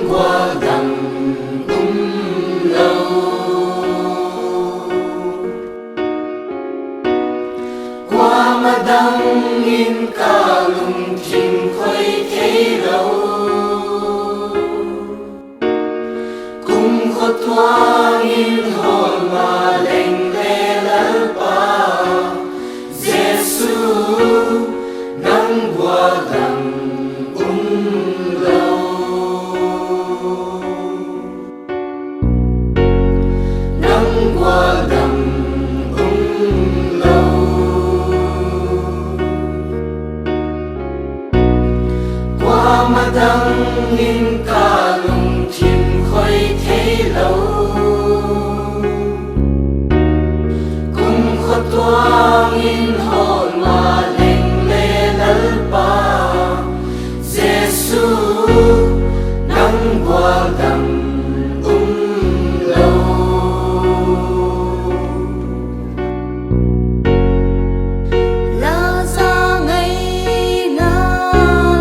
qua đằng lâu qua mà đăng in ca lùng chim khơi thế đâu cùng khót thoáng in hồn mà lệnh lẽ lỡ ba Giêsu nắng qua đằng lâu nắng qua đằng lâu qua mà đăng in ca lùng chim khơi thế lâu cùng khót thoáng in hồn mà lệnh lẽ lỡ ba Giêsu nắng qua đằng lâu là ra ngày na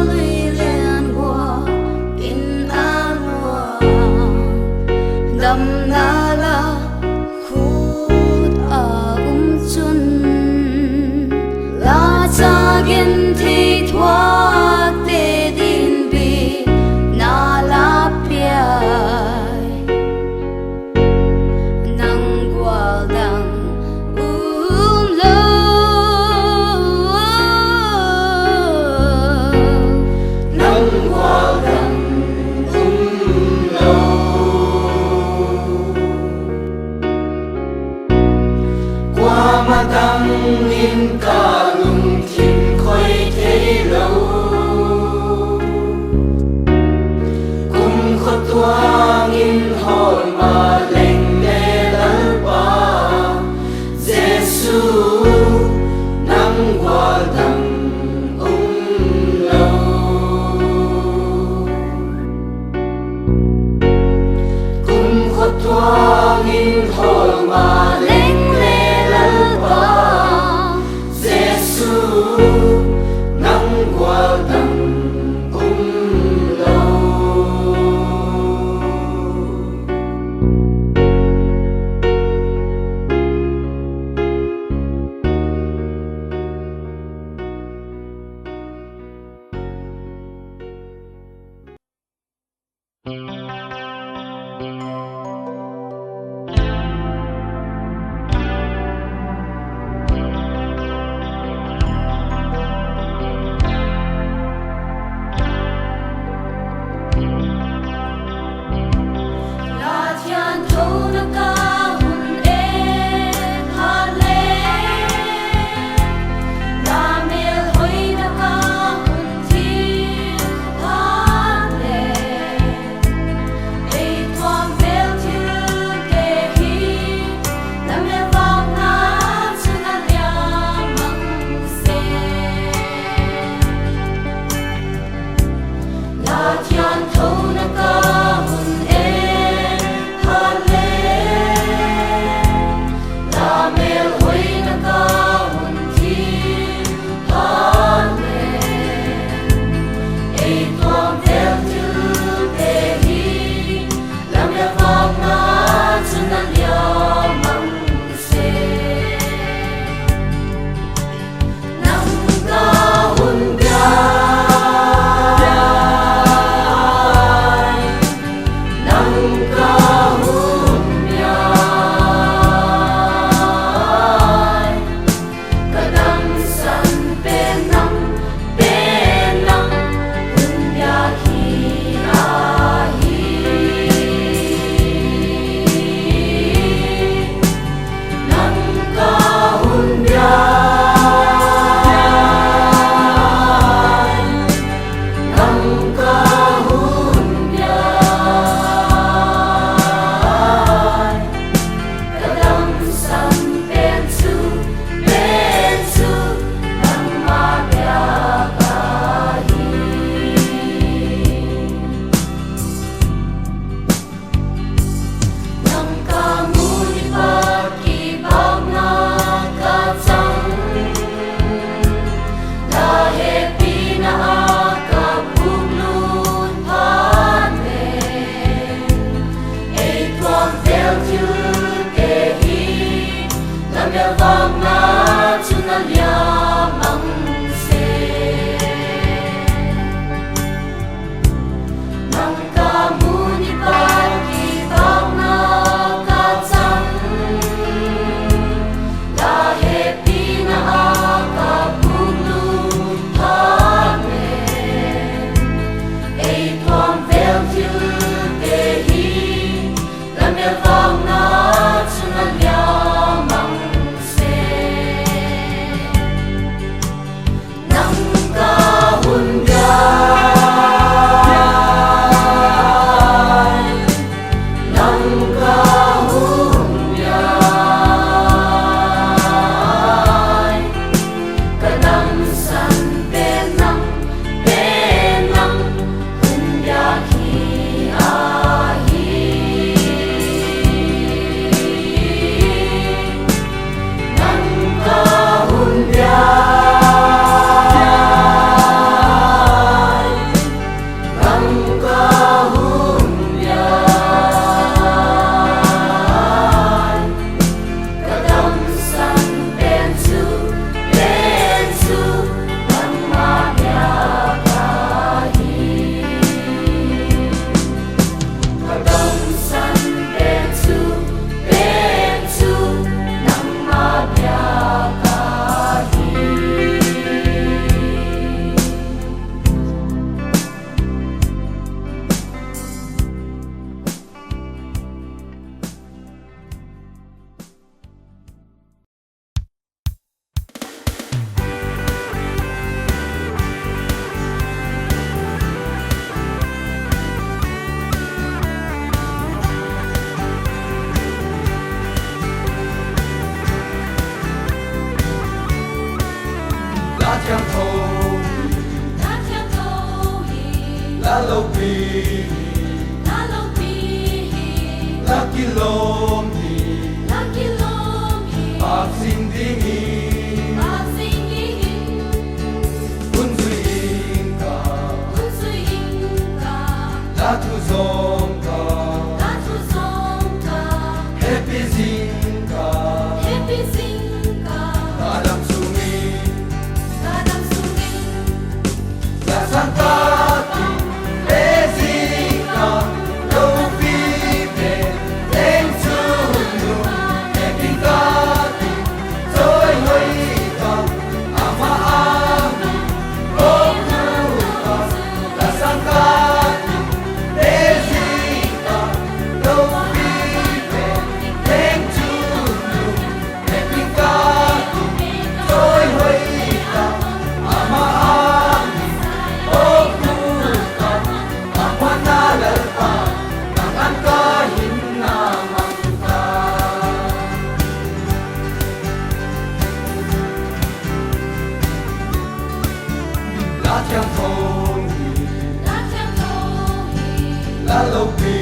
lùi lên qua in an hoa đầm na la khút chun la cha gen thi thoa te din bi na la piai nang qua dang lo nắng qua đằng lâu qua mà đăng in ca lùng chim khơi thế lâu cùng khót thoáng in hồn mà lệnh lẽ lỡ ba Giêsu nắng qua đằng lâu cùng khót thoáng in hồn mà lệnh lẽ lỡ ba Giêsu nắng qua đằng lâu la thian thâu na ca hun e ha le la mel hoi na ca hun thi ha le sangkati Ezika Lopipe Tensunu Epikati Toi Hoika Amaami Okuka La sangkati Ezika Lopipe Tensunu Epikati Toi Hoika Amaami Okuka Amanalalpa Tangan kahinamangka Latiang Tonghi Lalopi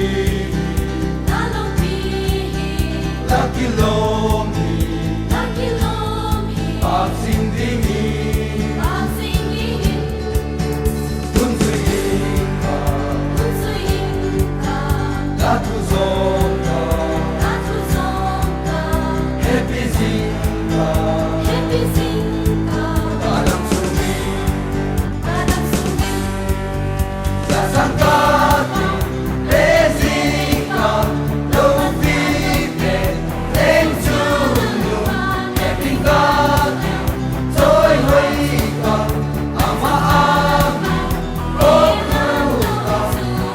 Lakilomi Pagsindingi Tunsuinka Latuzonka Hepizinka Tanang sumi Lasangkati Ezika Lopipe Tensunu Epikati Toi Hoika Amaami Okuka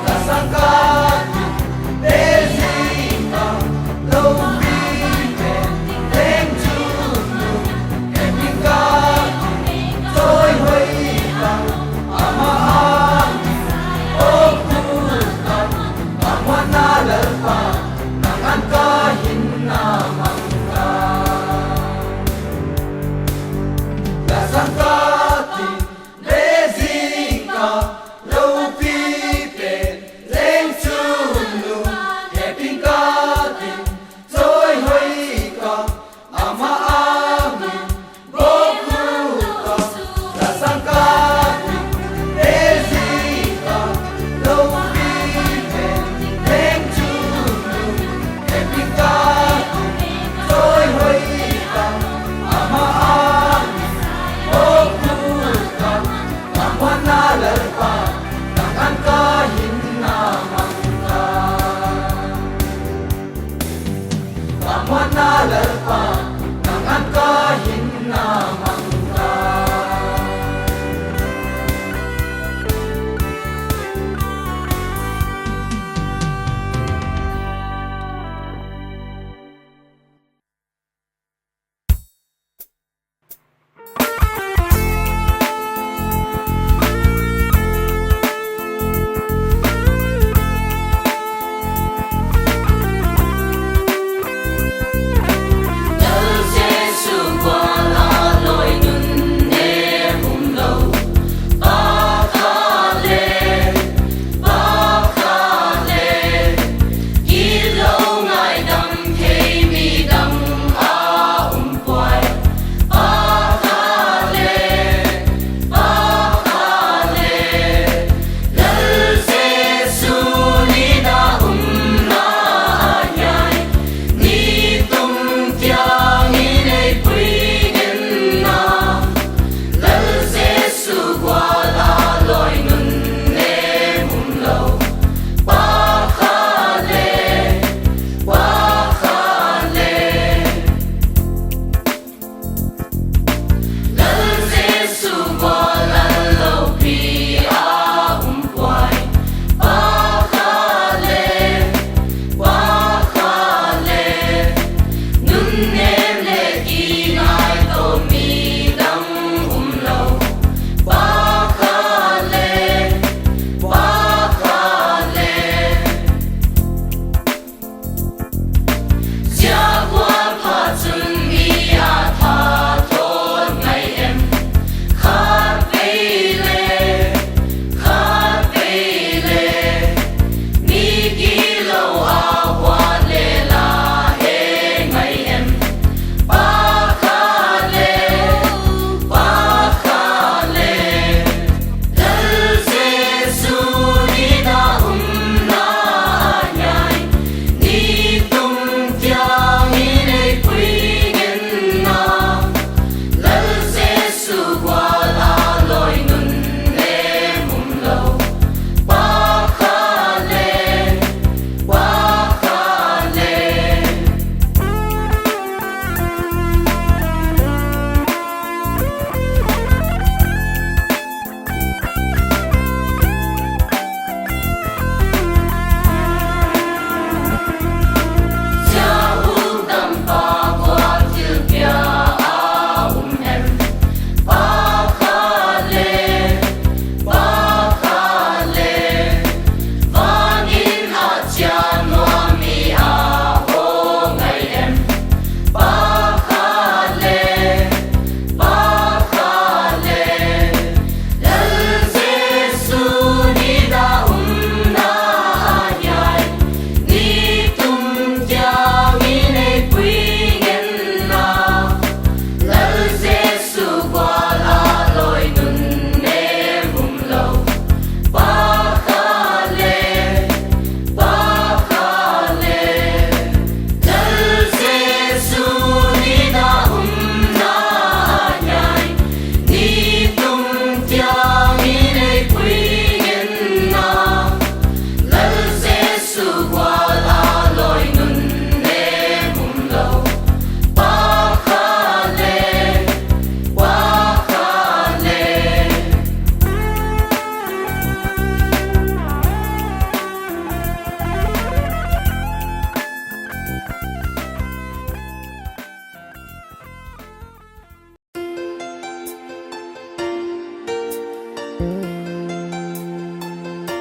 Lasangkati Ezika Lopipe Tensunu Epikati Toi Hoika Amaami Okuka Amanalalpa Tangan kahinamangka Lasangkati Ezika Lopipe Tensunu Epikati Toi Hoika Amaami Okuka Lasangkati Ezika Lopipe Tensunu Epikati Toi Hoika Amaami Okuka Amanalalpa Tangan kahinamangka Amanalalpa Tangan kahinamangka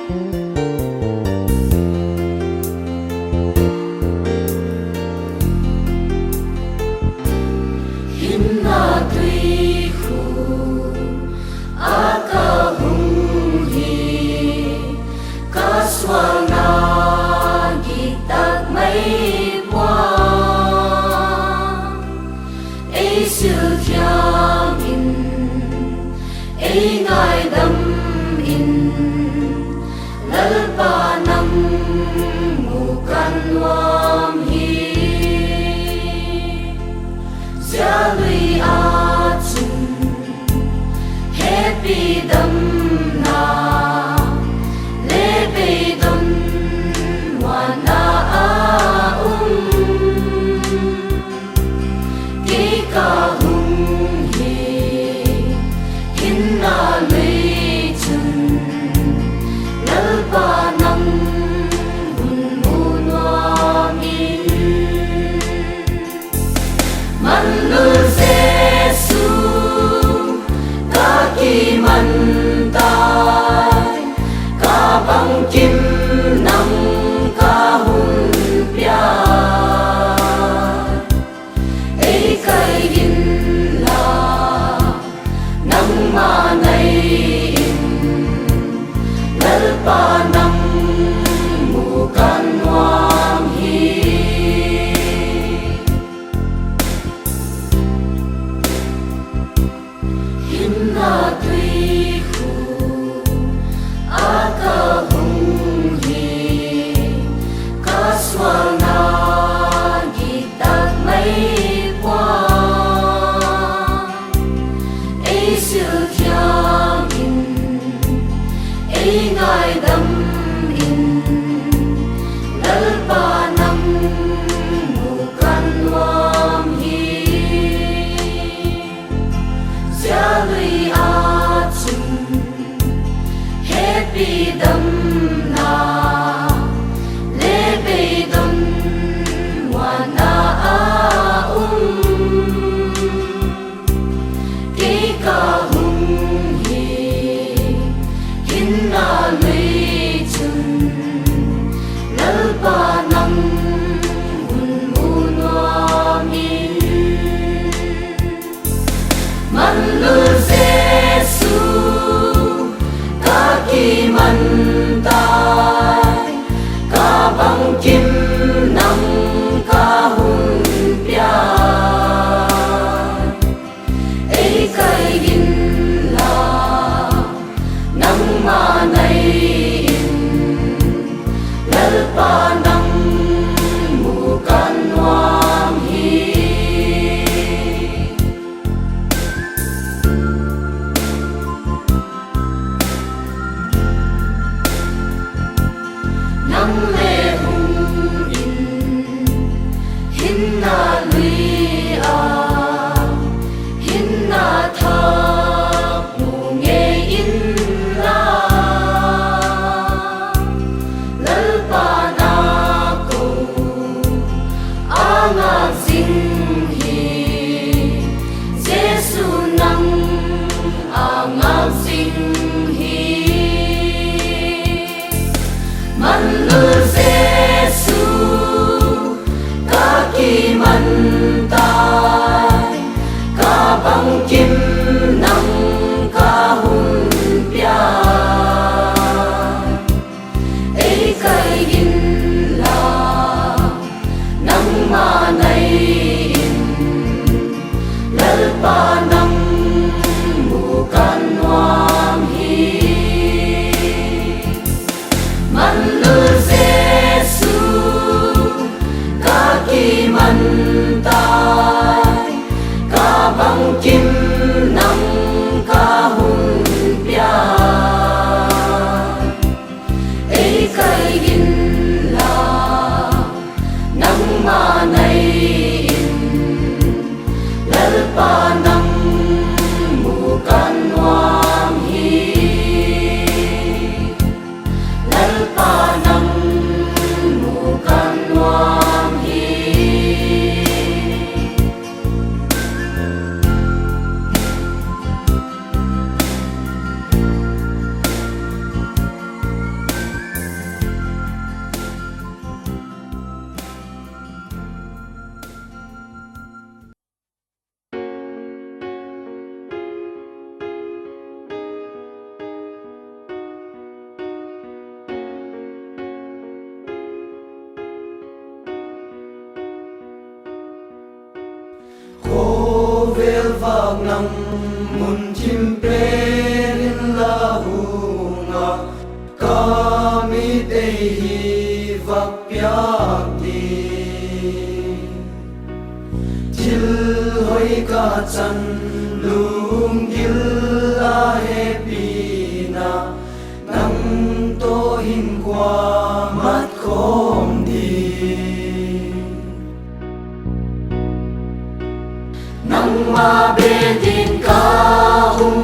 Hinna tui khu aka hung hi ka swanga gitak mai qua ai siêu thiang in ai ngai dam in lal pa nam mu kan wam hi Gia lui a chung happy dam na le be dam wana a ki ka hung hi hin na lui chung lal pa nam hun mu nuam Manul Giêsu, ta kỳ man tai, ca băng kim nang ca hun pia, ấy cây in la nang ma nay in, lal pa nang mu kan wam hi. Hinna tui khu aka hung hi ka swanga gitak mai qua ai siêu thiang in ai ngai dam in lal pa nam mu kan wam hi Gia lui a chung happy dam na le be dam wana a ki ka hung hi hin na lui chung lal pa nam hun mu nuam Manul Giêsu, ta kỳ man ta nang mun chim pen la hunga kami te hi vak piak ti til hoi ka chan lung gil la he pina nang to hin kwa mat khom đi nang ma be din ka hum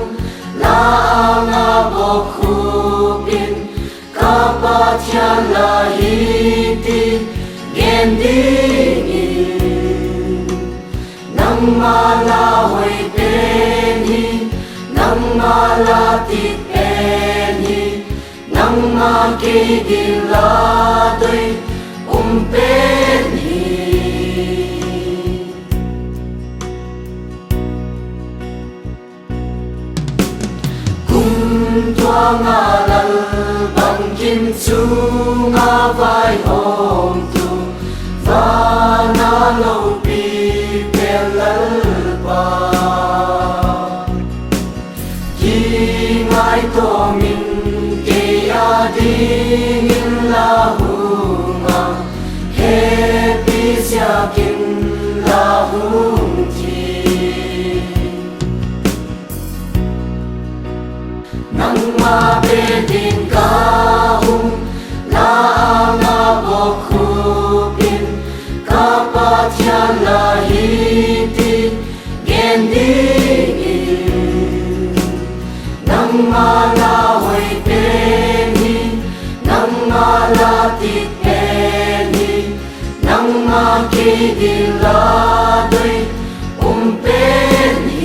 la nga bo khu bin ka pa cha la hi ti gen di nang ma la hoi pen hi nang ma la ti pen hi nang ma ke din la doi pen hi tua nga lal bang kim chu nga vai hom tu va na lo pi pel lal pa ki ngai to min ke a ding in la hu nga he pi sia kin la hu nang ma be din ka hum la nga bo khu bin ka pa cha la hi ti gen di nang ma la hoi pen hi nang ma la ti pen hi nang ma ki din la doi pen hi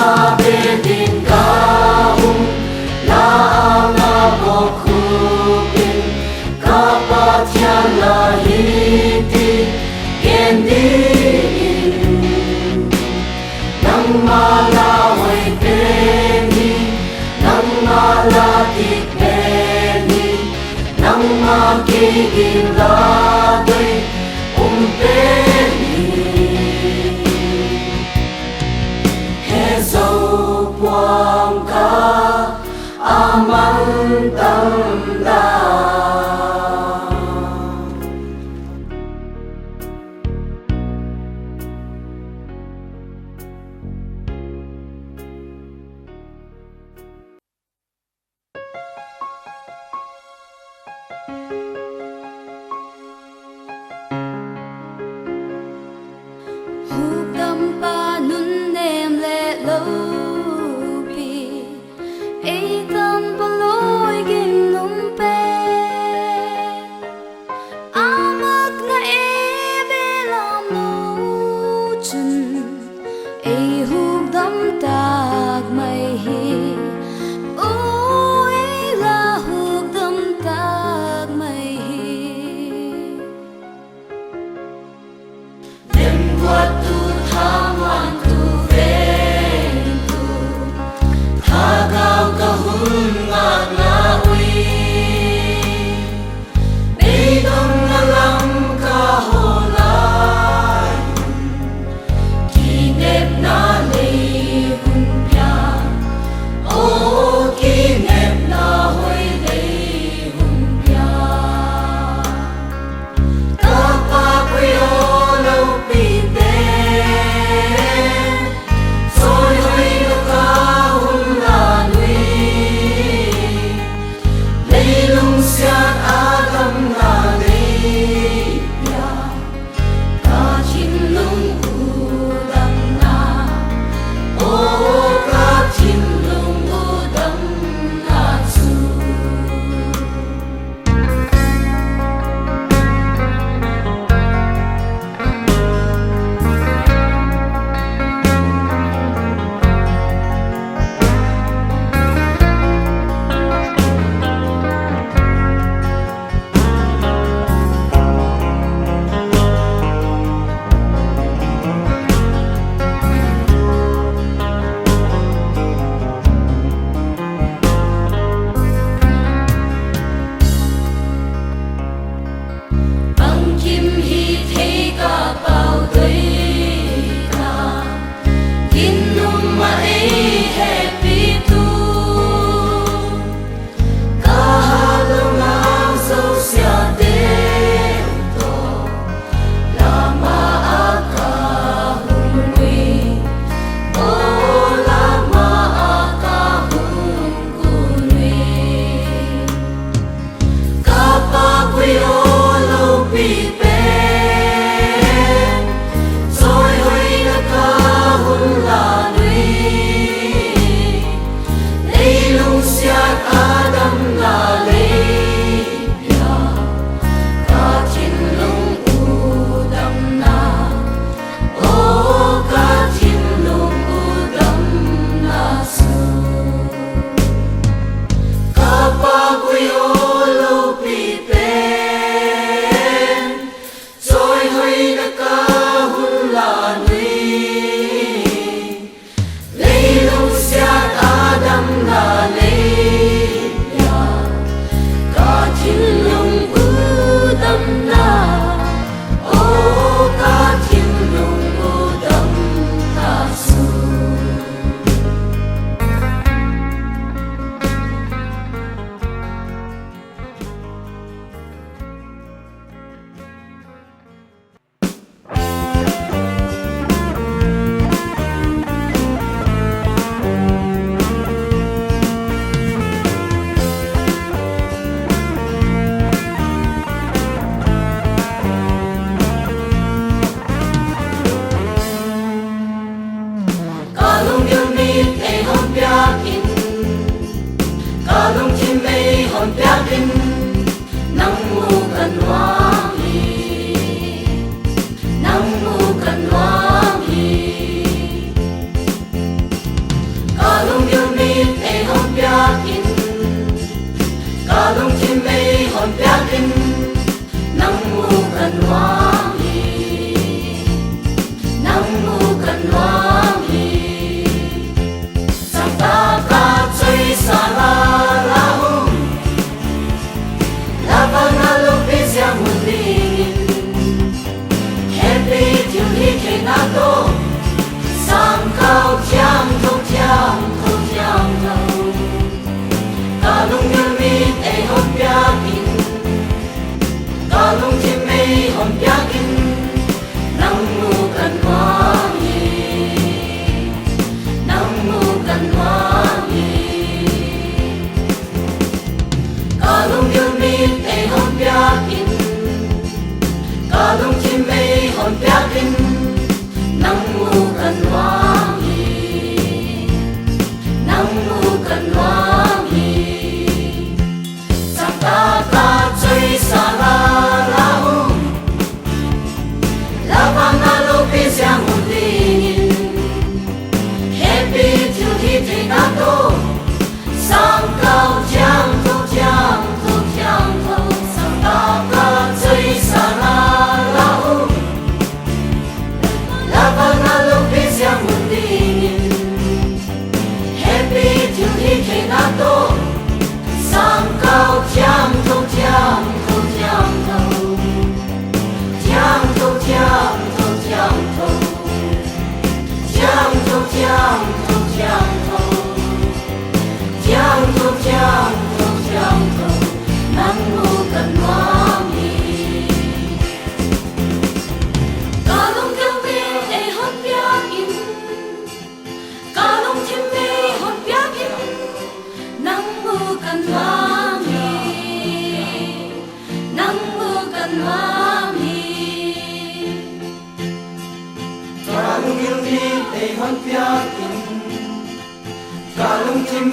ma be din ka hum la nga bo khu bin ka pa cha la hi ti gen di nang ma la hoi pen hi nang ma la ti pen hi nang ma ki din la doi pen hi dâu quang ca aman tâm đa Go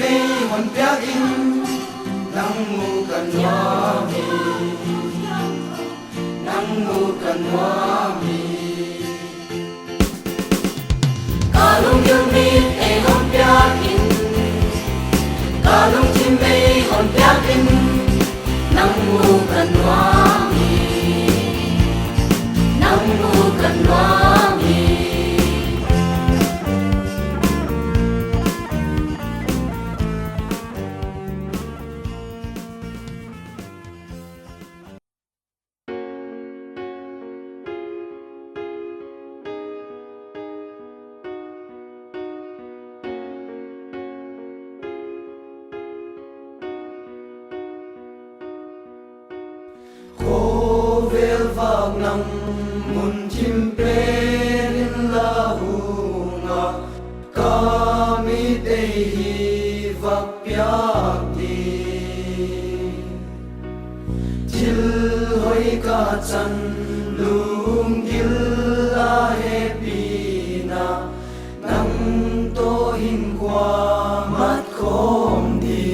mei hon piak in nang mu kan wami nang mu kan wami Kalung yêu mi e hon piak in Kalung chim mei hon piak in Nang mu kan wami Nang mu kan wami khô vel vang nang mun chim perin la hunga kami te hi vak piak ti til hoi ka chan lung gil la he pina nang to hin kwa mat khom di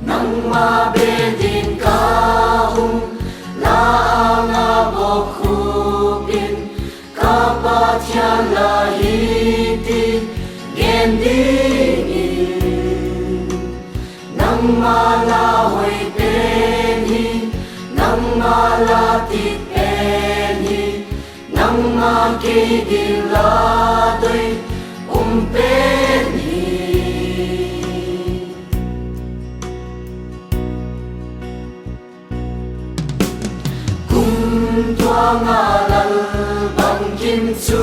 Nang ma be din ka hum la nga bo khu bin ka pa thia la hi ti gen ding in nang ma la hoi pen hi nang ma la ti pen hi nang ma ke din la doi pen hi tua nga lal bang kim chu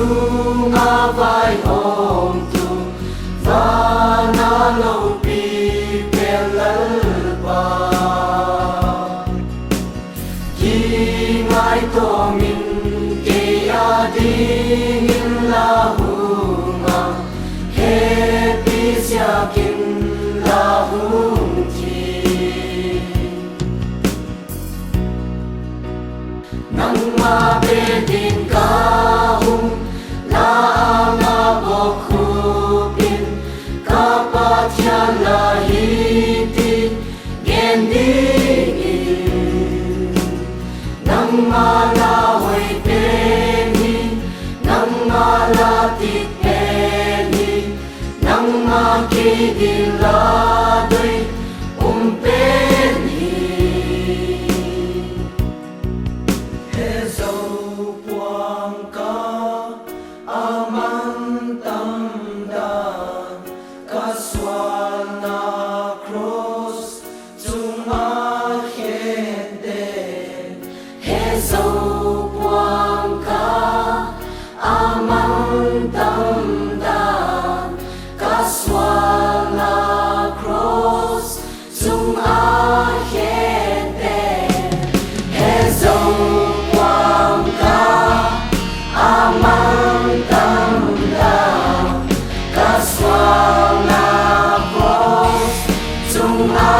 nga vai hom tu va na lo pi pe lal pa ki ngai to min ke ya ding in la hu nga he pi sia kin la hu nang ma be din ka hum la nga bo khu bin ka pa thia la hi ti gen ding in nang ma la hoi pen hi nang ma la ti pen hi nang ma ke din la doi pen hi zo puang ka aman tam da ka swal na cross chung a khet de he zo puang ka amang tam da ka swal na cross chung a khet de he zo puang ka amang tam da ka swal na cross chung a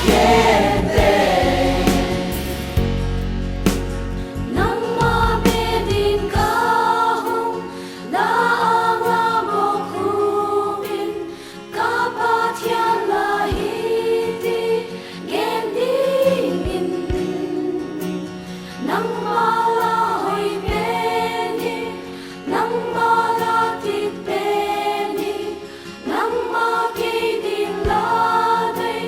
khet de nang ma be din ka hum la nga bo khu bin ka pa thia la hi ti gen ding in nang ma la hoi pen hi nang ma la ti pen hi nang ma ke din la dai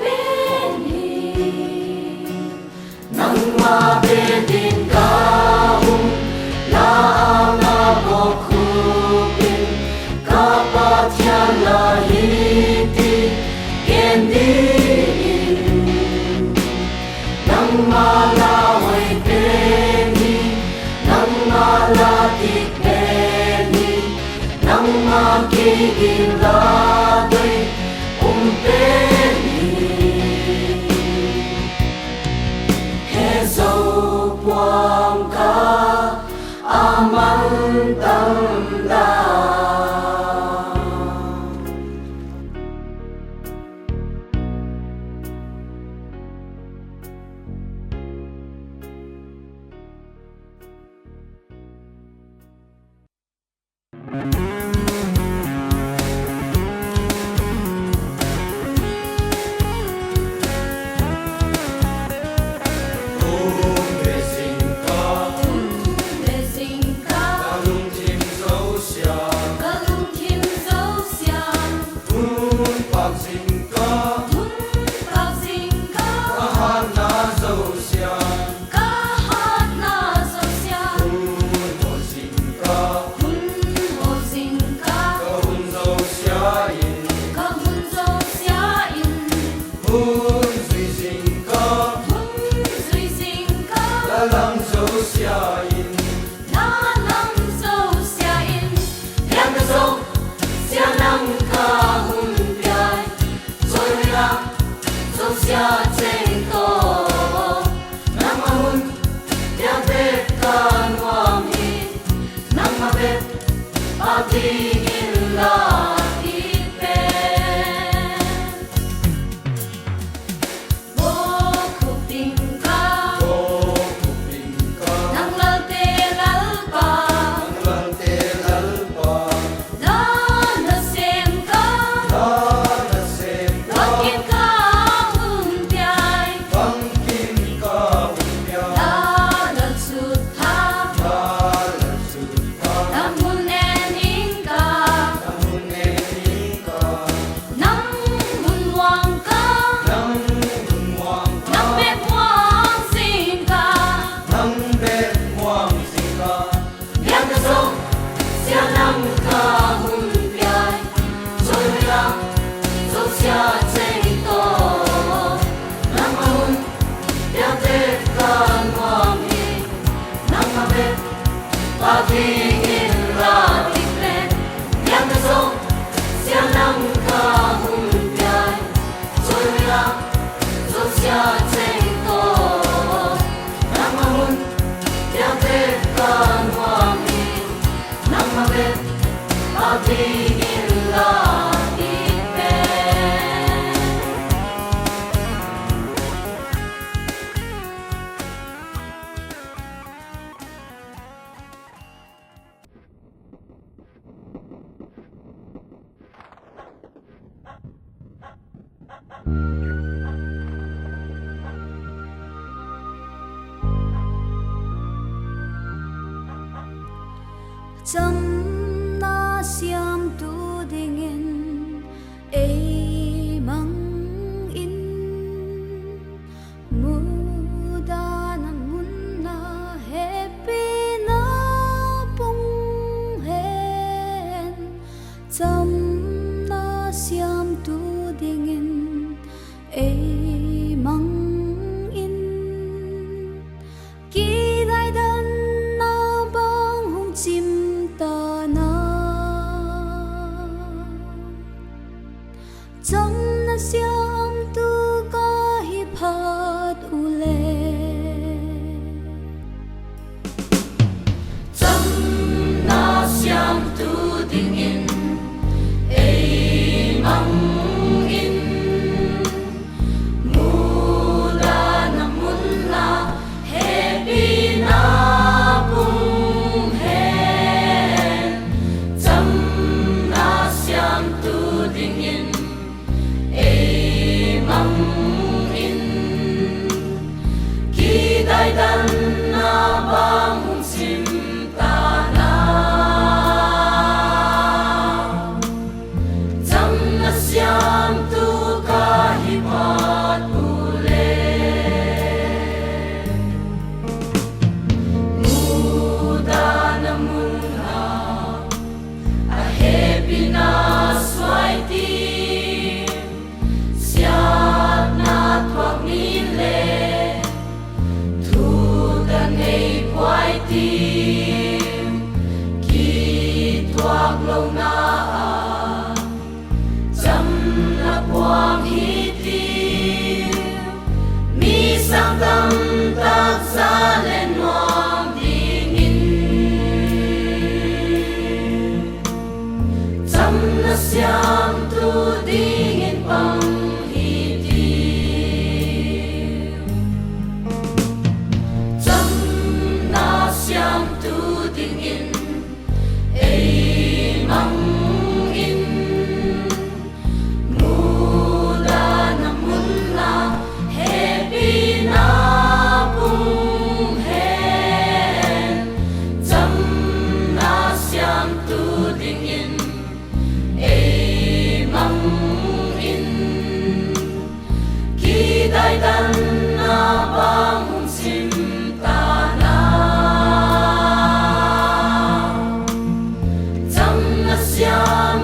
pen hi nang ma be din ka hum la nga bo khu bin ka pa thia la hi ti gen ding in nang ma la hoi pen hi nang ma la ti pen hi nang ma ke din la doi pen hi he zo puang ka amang tam da patingin langit pen Bokupingka nang lalte lalpa Dana semka Bangkin ka huntiay Dalan sutha Namun ening ka Nang munwang ka Nang betwang sing ka Biang kesong Siya nang kahunpiay Soy lang So siya cengito Nang mahun Biang tekan wangi Nang mabet Patingin ratik pen Biang kesong Siya nang kahunpiay Soy lang So siya cengito Nang mahun Biang tekan wangi Nang mabet Patingin langit pen Chăm na xiam tu dingin ei mang in muda na munna happy na pung hen chăm na xiam tu dingin ei mang in kỳ đại đơn na bang hung chim ta na chăm na xiam tu ka hi phat ule chăm na xiam tu ding in ei mang in muda na mun na happy na pung hen chăm na xiam tu ding in ei mang in kỳ đại dan na bang hung sim ta na chăm na xiam tu ka hi phat ule muda na mun ha a happy na swai tim siat na thuak ni le thu da nei quai tim ki thuak lâu na chăm na quang hi tim mi sang tâm tác xa lên ngoan ding in chăm na xiam tu ding in pang hi tim chăm na xiam tu ding in ei mang in muda na mun na happy na pung hen chăm na xiam tu ding in ei mang in kỳ đại dan na bang hung sim ta na chăm na xiam